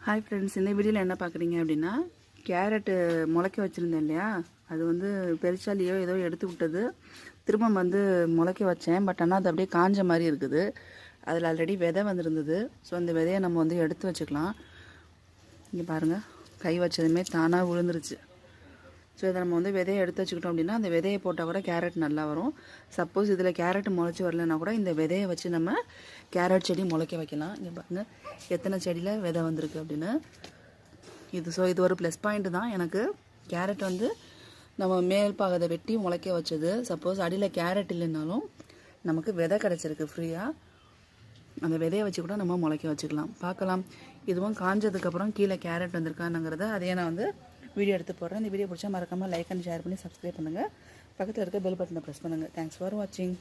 Hi friends, இந்த வீடியோவில் என்ன பார்க்குறீங்க அப்படின்னா, கேரட்டு முளைக்க வச்சுருந்தேன் இல்லையா, அது வந்து பெருசாலியோ ஏதோ எடுத்து விட்டது. திரும்ப வந்து முளைக்க வச்சேன். பட் ஆனால் அது அப்படியே காஞ்ச மாதிரி இருக்குது. அதில் ஆல்ரெடி விதை வந்துருந்தது. ஸோ அந்த விதையை நம்ம வந்து எடுத்து வச்சுக்கலாம். இங்கே பாருங்கள், கை வச்சதுமே தானாக விழுந்துருச்சு. ஸோ இதை நம்ம வந்து விதையை எடுத்து வச்சுக்கிட்டோம் அப்படின்னா, அந்த விதையை போட்டால் கூட கேரட் நல்லா வரும். சப்போஸ் இதில் கேரட் முளைச்சி வரலன்னா கூட இந்த விதையை வச்சு நம்ம கேரட் செடி முளைக்க வைக்கலாம். இங்கே பாருங்கள் எத்தனை செடியில் விதை வந்திருக்கு அப்படின்னு. இது ஒரு ப்ளஸ் பாயிண்ட் தான் எனக்கு. கேரட் வந்து நம்ம மேல் பாகத்தை வெட்டி முளைக்க வச்சது. சப்போஸ் அடியில் கேரட் இல்லைன்னாலும் நமக்கு விதை கிடச்சிருக்கு ஃப்ரீயாக. அந்த விதையை வச்சு கூட நம்ம முளைக்க வச்சுக்கலாம். பார்க்கலாம், இதுவும் காஞ்சதுக்கப்புறம் கீழே கேரட் வந்திருக்கானுங்கிறத அதையே நான் வந்து வீடியோ எடுத்து போடுறேன். இந்த வீடியோ பிடிச்சா மறக்காமல் லைக் அண்ட் ஷேர் பண்ணி சப்ஸ்கிரைப் பண்ணுங்கள். பக்கத்தில் இருக்க பெல் பட்டனை ப்ரெஸ் பண்ணுங்கள். தேங்க்ஸ் ஃபார் வாட்சிங்.